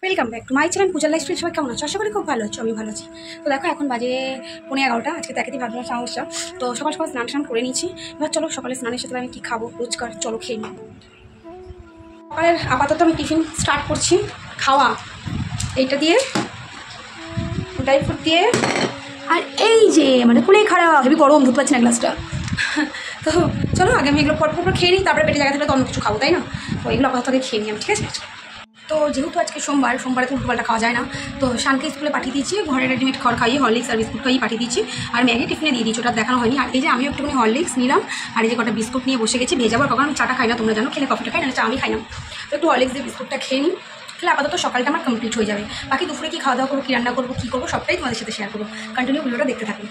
Welcome back to my channel পূজার lifestyle. সবাই কেমন আছো? আশা করি খুব ভালো আছো। আমি ভালো আছি। তো দেখো এখন বাজে 11:30। আজকে তাকে দিয়ে ভাবলাম সমস্যা। তো সকাল সকাল স্নান করে নিয়েছি। এবার চলো সকালে স্নানের সাথে আমি কী খাবো রোজকার, চলো খেয়ে নিই। সকালের আপাতত আমি টিফিন স্টার্ট করছি। খাওয়া এইটা দিয়ে, ড্রাই ফ্রুট দিয়ে, আর এই যে মানে খুলেই খারাপ, হেবি গরম, ধুতে পারছি না গ্লাসটা। তো চলো আগে আমি এগুলো পর খেয়ে নিই, তারপরে পেটে জায়গা থাকলে তো অন্য কিছু খাবো, তাই না? তো এগুলো আপাতত খেয়ে নিই আমি, ঠিক আছে? তো যেহেতু আজকে সোমবারে তো উল্টোপাল্টা খাওয়া যায় না, তো শানকে স্কুলে পাঠিয়ে দিয়েছি। ঘরে রেডিমেড খাবার খাইয়ে হরলিক্স আর বিস্কুট খাইয়ে পাঠিয়ে দিচ্ছি, আর ম্যাগি টিফিনে দিয়ে দিচ্ছি, ওটা দেখানো হয়নি। আর এই যে আমি একটুখানি হরলিক্স নিলাম, আর এই যে কটা বিস্কুট নিয়ে বসে গেছি ভেজাবার। কখন আমি চাটা খাই না, তোমরা জানো, খেলে কফিটা খাই না, চা আমি খাই না। তো একটু হরলিক্স দিয়ে বিস্কুটটা খেয়ে নিই, খেলে আপাতত সকালটা আমার কমপ্লিট হয়ে যাবে। বাকি দুপুরে কি খাওয়া দাওয়া করবো, কী রান্না করবো, কী করবো, সবটাই তোমাদের সাথে শেয়ার করবো। কন্টিনিউ ভিডিওটা দেখতে থাকুন।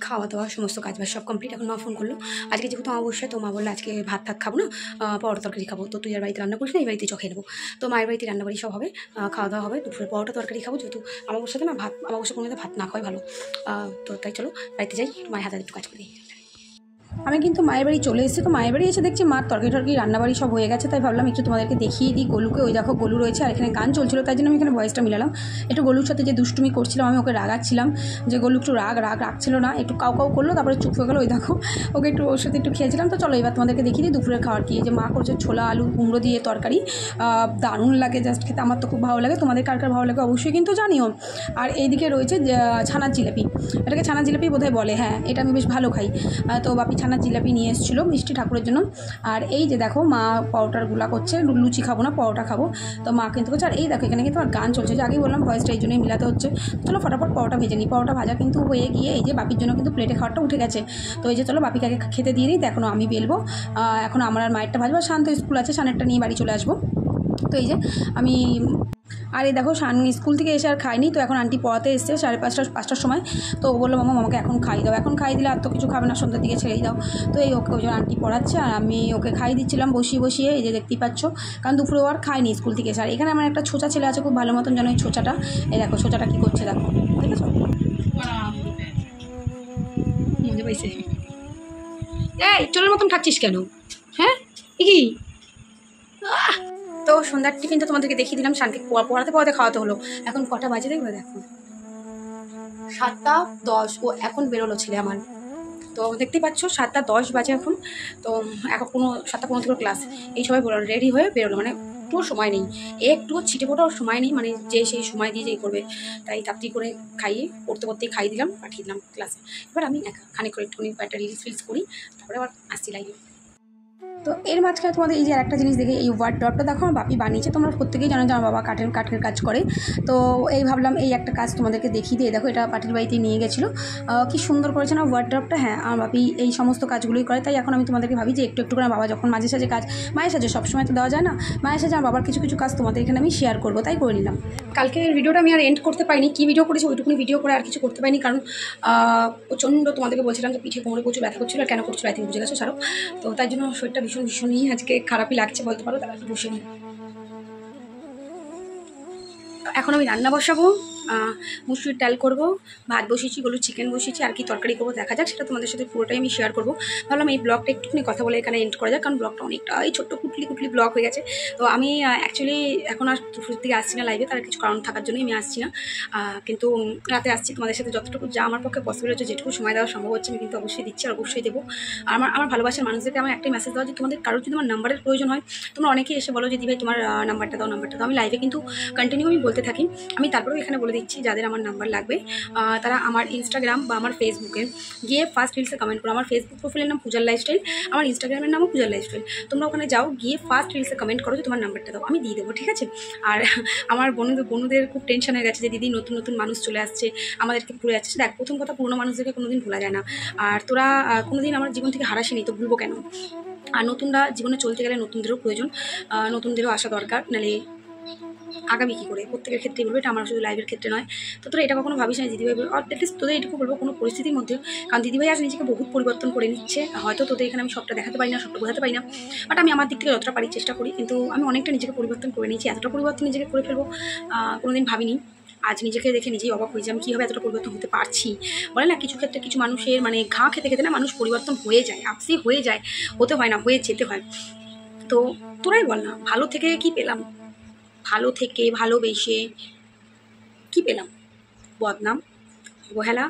খাওয়া দাওয়া সমস্ত কাজ বাজ সব কমপ্লিট। এখন মা ফোন করলো, আজকে যেহেতু অবশ্যই, তো মা বললো আজকে ভাত খাবো না, পরোটা তরকারি খাবো। তো তুই আর বাড়িতে রান্না করিস না, এই বাড়িতে চখে নেবো। তো মায়ের বাড়িতে রান্নাবাড়ি সব হবে, খাওয়া দাওয়া হবে। দুপুরে পরোটা তরকারি খাবো, যেহেতু আমার সাথে না ভাত, আমার কোনো ভাত না খাওয়াই ভালো। তো তাই চলো বাড়িতে যাই, মায়ের হাতে একটু কাজ করি। আমি কিন্তু মায়ের বাড়ি চলে এসেছি। তো মায়ের বাড়ি এসে দেখছি মার তরকারি রান্নাবাড়ি সব হয়ে গেছে, তাই ভাবলাম একটু তোমাদেরকে দেখিয়ে দিই গোলুকে। ওই দেখো গোলু রয়েছে, আর এখানে গান চলছিল, তাই জন্য আমি এখানে ভয়েসটা মিলালাম। একটু গোলুর সাথে যে দুষ্টুমি করছিলাম, আমি ওকে রাগাচ্ছিলাম যে গোলু একটু রাগছিল না, একটু কাউ করলো, তারপরে চুপ হয়ে গেলো। ওই দেখো ওকে একটু ওর সাথে একটু খেয়েছিলাম। তো চলো এবার তোমাদেরকে দেখিয়ে দিই দুপুরের খাবার কি। যে মা করছে ছোলা আলু কুমড়ো দিয়ে তরকারি, দারুণ লাগে জাস্ট খেতে, আমার তো খুব ভালো লাগে। তোমাদের কার ভালো লাগে অবশ্যই কিন্তু জানিও। আর এইদিকে রয়েছে ছানার জিলাপি, এটাকে ছানার জিলাপি বোধহয় বলে, হ্যাঁ এটা আমি বেশ ভালো খাই। তো বাপি ছানার জিলাপি নিয়ে এসেছিল মিষ্টি ঠাকুরের জন্য। আর এই যে দেখো মা পরোটার গুলা করছে, লুচি খাবো না পরোটা খাবো, তো মা কিন্তু করছে। আর এই দেখো এখানে কিন্তু আর গান চলছে, যে আগেই বললাম ভয়েসটা এই জন্যই মিলাতে হচ্ছে। চলো ফটাফট পরোটা ভেজে নিই। পরোটা ভাজা কিন্তু হয়ে গিয়ে এই যে বাপির জন্য কিন্তু প্লেটে খাবারটা উঠে গেছে। তো এই যে চলো বাপিকে আগে খেতে দিয়ে দিই, এখনও আমি বেলবো, এখন আমার আর মায়েরটা ভাজবো। শান্ত স্কুল আছে, শানেরটা নিয়ে বাড়ি চলে আসবো। তো এই যে আমি, আর এই দেখো শান স্কুল থেকে এসে আর খাইনি। তো এখন আন্টি পড়াতে এসছে 5:30-5টার সময়। তো ও বললো মামাকে এখন খাই দাও, এখন খাই দিলে আর তো কিছু খাবে না, সন্ধ্যার দিকে ছেড়েই দাও। তো এই ওকে ওই জন্য আন্টি পড়াচ্ছে, আর আমি ওকে খাই দিচ্ছিলাম বসিয়ে। এই যে দেখতেই পাচ্ছ, কারণ দুপুরে আর খাইনি স্কুল থেকে এসে। আর এখানে আমার একটা ছোচা ছেলে আছে, খুব ভালো মতন জানো এই ছোচাটা। এই দেখো ছোচাটা কী করছে, দেখো দেখেছো? মজা পাইছে। এই চোরের মতন খাচ্ছিস কেন? হ্যাঁ কি? তো সন্ধ্যার টিফিনটা তোমাদেরকে দেখিয়ে দিলাম, শান্তি পড়াতে খাওয়াতে হলো। এখন কটা বাজে দেখবে, দেখো 7:10। ও এখন বেরোলো ছেলে আমার। তো দেখতেই পাচ্ছ 7:10 বাজে এখন। তো এখন 7:15 ক্লাস। এই সবাই রেডি হয়ে বেরোলো, মানে একটুও সময় নেই, একটুও ছিটে ফোটাও সময় নেই, মানে যে সেই সময় দিয়ে যেই করবে। তাই তাড়াতাড়ি করে খাইয়ে পড়তেই খাইয়ে দিলাম, পাঠিয়ে দিলাম ক্লাসে। এবার আমি খানিক করে একটুখানি একটা রিলস করি, তারপরে আবার আসছি লাইভে। তো এর মাঝখানে তোমাদের এই যে একটা জিনিস দেখে, এই ওয়ার্ড্রপটা দেখো আমার বাপি বানিয়েছে। তোমরা প্রত্যেকেই জানো যে আমার বাবা কাঠের কাজ করে। তো এই ভাবলাম এই একটা কাজ তোমাদেরকে দেখিয়ে দিয়ে, দেখো এটা পাটির বাড়িতে নিয়ে গেছিলো, কি সুন্দর করেছে না ওয়ার্ড্রপটা। হ্যাঁ আমার বাপি এই সমস্ত কাজগুলোই করে, তাই এখন আমি তোমাদেরকে ভাবি যে একটু করে বাবা যখন মাঝে সাঝে কাজ, মায়ের সাজে সবসময় তো দেওয়া যায় না, মায়ের সাজে আমার বাবার কিছু কাজ তোমাদের এখানে আমি শেয়ার করবো, তাই করে নিলাম। কালকের ভিডিওটা আমি আর এন্ড করতে পারিনি, কী ভিডিও করেছি ওইটুকুনি ভিডিও করে আর কিছু করতে পারিনি, কারণ প্রচণ্ড তোমাদেরকে বলছিলাম যে পিঠে কোমরে প্রচুর ব্যথা করছিলো, আর কেন করছিলো আই থিঙ্ক বুঝে গেছো ছাড়ো। তো তাই জন্য শরীরটা ভীষণই আজকে খারাপই লাগছে বলতে পারো। তারা বসে নিই, এখন আমি রান্না বসাবো। মুসুরির ডাল করবো, ভাত বসিয়েছি, চিকেন বসিয়েছি, আর কি তরকারি করবো দেখা যাক, সেটা তোমাদের সাথে পুরোটাই আমি শেয়ার করবো। ভাবলাম এই ব্লগটা একটুখানি কথা বলে এখানে এন্ড করা যাক, কারণ ব্লগটা অনেকটাই ছোট্ট কুটলি ব্লগ হয়ে গেছে। তো আমি অ্যাকচুয়ালি এখন আর দুপুর থেকে আসছি না লাইভে, তার কিছু কারণ থাকার জন্যই আমি আসছি না, কিন্তু রাতে আসছি তোমাদের সাথে যতটুকু যা আমার পক্ষে পসিবল হচ্ছে, যেটুকু সময় দেওয়া সম্ভব হচ্ছে আমি কিন্তু অবশ্যই দিচ্ছি, আর অবশ্যই দেবো। আমার ভালোবাসার মানুষদেরকে আমার একটাই মেসেজ দেওয়া, যে তোমাদের কারোর যদি আমার নাম্বারের প্রয়োজন হয়, তোমরা অনেকেই এসে বলো যে দিদি ভাই তোমার নাম্বারটা দাও। আমি লাইভে কিন্তু কন্টিনিউ আমি বলতে থাকি। আমি তারপরেও এখানে বলে দিচ্ছি, যাদের আমার নাম্বার লাগবে তারা আমার ইনস্টাগ্রাম বা আমার ফেসবুকে গিয়ে ফার্স্ট রিলসে কমেন্ট করো। আমার ফেসবুক প্রোফাইলের নাম পূজার লাইফস্টাইল, আমার ইনস্টাগ্রামের নামও পূজার লাইফস্টাইল। তোমরা ওখানে যাও, গিয়ে ফার্স্ট রিলসে কমেন্ট করো যে তোমার নাম্বারটা দাও, আমি দিয়ে দেবো, ঠিক আছে? আর আমার বন্ধুদের খুব টেনশন হয়ে গেছে যে দিদি নতুন মানুষ চলে আসছে, আমাদেরকে ভুলে যাচ্ছে। দেখ, প্রথম কথা, পুরোনো মানুষদেরকে কোনোদিন ভোলা যায় না, আর তোরা কোনোদিন আমার জীবন থেকে হারাসিনি, তো ভুলবো কেন? আর নতুনরা জীবনে চলতে গেলে নতুনদেরও প্রয়োজন, নতুনদেরও আসা দরকার, নাহলে আগামী কী করে? প্রত্যেকের ক্ষেত্রেই বলবো, এটা আমার শুধু লাইভের ক্ষেত্রে নয়। তো তোরা এটা কখনো ভাবিস না দিদিভাই, অ্যাটলিস্ট তোদের এটুকু বলবো কোনো পরিস্থিতির মধ্যে, কারণ দিদিভাই আজ নিজেকে বহুত পরিবর্তন করে নিচ্ছে। হয়তো তোদের এখানে আমি সবটা দেখাতে পারি না, সবটা বোঝাতে পারি না, বাট আমি আমার দিক থেকে যতটা পারি চেষ্টা করি। কিন্তু আমি অনেকটা নিজেকে পরিবর্তন করে নিয়েছি, এতটা পরিবর্তন নিজেকে করে ফেলবো কোনোদিন ভাবিনি। আজ নিজেকে দেখে নিজেই অবাক হয়ে যে আমি কীভাবে এতটা পরিবর্তন হতে পারছি। বলে না, কিছু ক্ষেত্রে কিছু মানুষের মানে ঘা খেতে না মানুষ পরিবর্তন হয়ে যায়, আপসি হয়ে যায়, হতে হয় না, হয়ে যেতে হয়। তো তোরাই বল না, ভালো থেকে কি পেলাম? ভালো থেকে ভালোবেসে কি পেলাম? বদনাম, অবহেলা,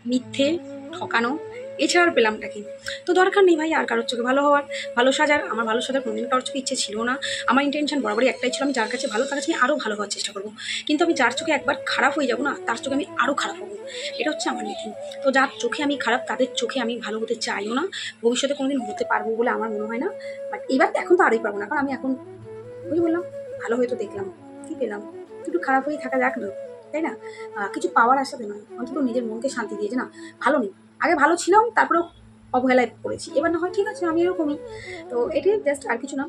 মিথ্যে, ঠকানো, এছাড়া আর পেলামটা কি? তো দরকার নেই ভাই আর কারোর চোখে ভালো হওয়ার, ভালো সাজার। আমার ভালো সাজার কোনোদিন কারোর চোখে ইচ্ছে ছিল না। আমার ইন্টেনশন বরাবরই একটাই ছিল, আমি যার কাছে ভালো তার কাছে আমি আরও ভালো হওয়ার চেষ্টা করবো। কিন্তু আমি যার চোখে একবার খারাপ হয়ে যাবো না, তার চোখে আমি আরও খারাপ হবো। এটা হচ্ছে আমার নীতি। তো যার চোখে আমি খারাপ, তাদের চোখে আমি ভালো হতে চাইও না, ভবিষ্যতে কোনোদিন হতে পারবো বলে আমার মনে হয় না। বাট এবার এখন তো আরোই পারবো না, কারণ আমি এখন ওই বললাম ভালো হয়ে তো দেখলাম, কী পেলাম? একটু খারাপ হয়েই থাকা যাক না, তাই না? কিছু পাওয়ার আশাতে নয়, অন্তত নিজের মনকে শান্তি দিয়েছে না। ভালো নেই, আগে ভালো ছিলাম, তারপরেও অবহেলায় পড়েছি, এবার না হয় ঠিক আছে আমি এরকমই। তো এটাই জাস্ট, আর কিছু না।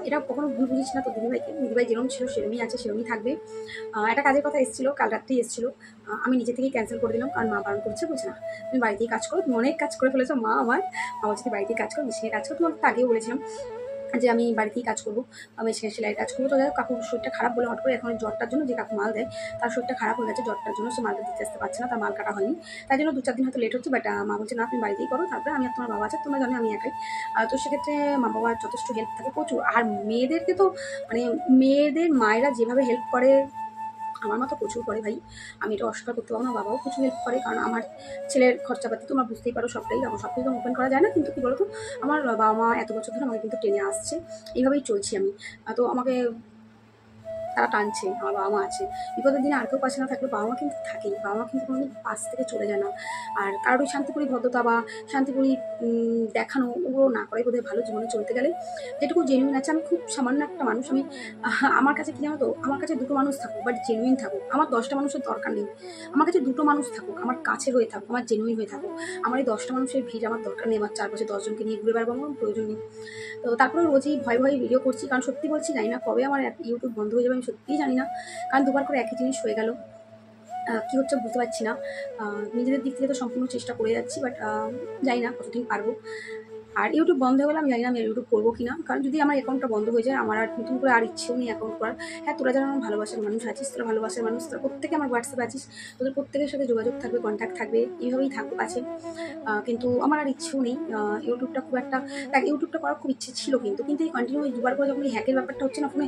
এটা কখনো ভুল বুঝিস না তো দিদিভাইকে, দিদিভাই যেরকম ছিল সেরমই আছে, সেরমই থাকবে। একটা কাজের কথা এসেছিলো, কাল রাত্রেই এসেছিলো। আমি নিজে থেকেই ক্যান্সেল করে দিলাম, কারণ মা বারণ করছে, বলছে না তুমি বাড়িতেই কাজ করো, তুমি অনেক কাজ করে ফেলেছো মা আমার। আমার যদি বাড়িতেই কাজ করো, মেশিনে কাজ করো, তোমাকে তো আগেও বলেছিলাম যে আমি বাড়িতেই কাজ করবো, মেশিনের সেলাইয়ের কাজ করবো। তো যাই হোক, কাকুর শরীরটা খারাপ বলে হট করে এখন জ্বরটার জন্য, যে কাকু মাল দেয় তার শরীরটা খারাপ হয়ে গেছে, জ্বরটার জন্য সে মালটা দিতে আসতে পারছে না, তার মাল কাটা হয়নি, তাই জন্য 2-4 দিন হয়তো লেট হচ্ছে। বাট মা বলছে না তুমি বাড়িতেই করো, তারপরে আমি আর তোমার বাবা আছে, তোমরা জানো আমি একাই। তো সেক্ষেত্রে মা বাবার যথেষ্ট হেল্প থাকে প্রচুর। আর মেয়েদেরকে তো মানে মেয়েদের মায়েরা যেভাবে হেল্প করে, আমার মতো প্রচুর করে ভাই, আমি এটা অস্বীকার করতে পারবো না। বাবাও প্রচুর হেল্প করে, কারণ আমার ছেলের খরচাপাতি তোমরা বুঝতেই পারো, সবটাই দেখো, সব কিছু ওপেন করা যায় না। কিন্তু কী বলো তো, আমার বাবা মা এত বছর ধরে আমাকে কিন্তু টেনে আসছে, এইভাবেই চলছি আমি। তো আমাকে তারা টানছে, আমার বাবা মা আছে, বিপদের দিনে আর কেউ পাশে না থাকলে বাবা মা কিন্তু থাকেই, বাবা মা কিন্তু কোনোদিন পাশ থেকে চলে যায় না। আর কারোর ওই শান্তিপুরি ভদ্রতা বা শান্তিপুরি দেখানো, ওগুলো না করে বোধহয় ভালো জীবনে চলতে গেলে। যেটুকু জেনুইন আছে, আমি খুব সামান্য একটা মানুষ, আমি আমার কাছে কী জানো তো, আমার কাছে দুটো মানুষ থাকুক, বাট জেনুইন থাকুক, আমার 10টা মানুষের দরকার নেই। আমার কাছে দুটো মানুষ থাকুক, আমার কাছে হয়ে থাকুক, আমার জেনুইন হয়ে থাকুক। আমার এই 10টা মানুষের ভিড় আমার দরকার নেই, আমার চারপাশে 10 জনকে নিয়ে ঘুরে বেড়াবো আমার প্রয়োজন নেই। তো তারপরে রোজই ভয়ে ভয়ে ভিডিও করছি, কারণ সত্যি বলছি জানি না কবে আমার ইউটিউব বন্ধ হয়ে যাবে, আমি সত্যিই জানি না। কারণ দুবার করে একই জিনিস হয়ে গেল, কী হচ্ছে বুঝতে পারছি না। নিজেদের দিক থেকে তো সম্পূর্ণ চেষ্টা করে যাচ্ছি, বাট জানি না কতদিন পারবো। আর ইউটিউব বন্ধ হয়ে গেলে আমি জানি না আমি ইউটিউব করবো কি না, কারণ যদি আমার অ্যাকাউন্টটা বন্ধ হয়ে যায়, আমার আর নতুন করে আর ইচ্ছেও নেই অ্যাকাউন্ট করার। হ্যাঁ, তোরা যারা আমার ভালোবাসার মানুষ আছিস, তোরা ভালোবাসার মানুষ, তোরা প্রত্যেকে আমার হোয়াটসঅ্যাপে আছিস, তোদের প্রত্যেকের সাথে যোগাযোগ থাকবে, কন্ট্যাক্ট থাকবে, এইভাবেই থাকবো আছে। কিন্তু আমার আর ইচ্ছেও নেই ইউটিউবটা খুব একটা, দেখ ইউটিউবটা করার খুব ইচ্ছে ছিল, কিন্তু এই কন্টিনিউ দুবার করে যখন এই হ্যাকের ব্যাপারটা হচ্ছে না ফোনে,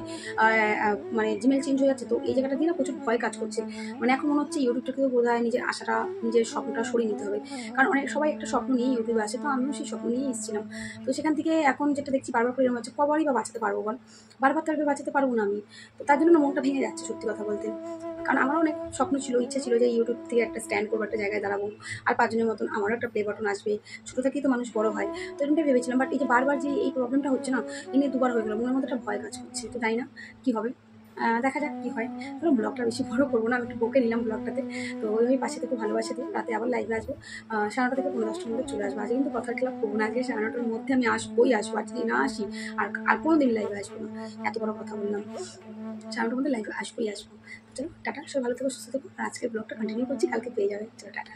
মানে জিমেল চেঞ্জ হয়ে যাচ্ছে, তো এই জায়গাটা দিয়ে না প্রচুর ভয় কাজ করছে। মানে এখন মনে হচ্ছে ইউটিউবটাকেও বোধ হয় নিজের আশাটা, নিজের স্বপ্নটা সরিয়ে নিতে হবে, কারণ অনেক সবাই একটা স্বপ্ন নিয়ে ইউটিউবে আসে, তো আমিও সেই স্বপ্ন নিয়েই এসেছিলাম। তো সেখান থেকে এখন যেটা দেখছি বারবার করে এরকম হচ্ছে, কবারই বা বাঁচাতে পারবো বল? বারবার তো বাঁচাতে পারবো না আমি। তো তার জন্য না মনটা ভেঙে যাচ্ছে সত্যি কথা বলতে, কারণ আমারও অনেক স্বপ্ন ছিল, ইচ্ছা ছিল যে ইউটিউব থেকে একটা স্ট্যান্ড করবো, একটা জায়গায় দাঁড়াবো, আর 5 জনের মতন আমারও একটা প্লে বাটন আসবে। ছোটো থেকেই তো মানুষ বড় হয়, তো এরকমটাই ভেবেছিলাম। বাট এই যে বারবার যে এই প্রবলেমটা হচ্ছে না, এই নিয়ে দুবার হয়ে গেলো, মনের মধ্যে একটা ভয় কাজ করছে, তো জানি না কী হবে। দেখা যাক কী হয়। ধরো ব্লগটা বেশি বড় করবো না, আমি একটু বকে নিলাম ব্লগটাতে। তো ওইভাবে পাশে থেকে ভালোবাসা দিই, রাতে আবার লাইভে আসবো 9:30 থেকে 10:30টার মধ্যে চলে আসবো। আজকে কিন্তু কথার খেলাপ করবো না, আজকে 9:30টার মধ্যে আমি আসবোই আসবো, আর যদি না আসি আর কোনো দিন লাইভে আসবো না। এত বড় কথা বললাম, 9:30টার মধ্যে লাইভে আসবোই আসবো। চলো টাটা, সবাই ভালো থেকো, সুস্থ থেকো। আর আজকের ব্লগটা কন্টিনিউ করছি, কালকে পেয়ে যাবে। চলো টাটা।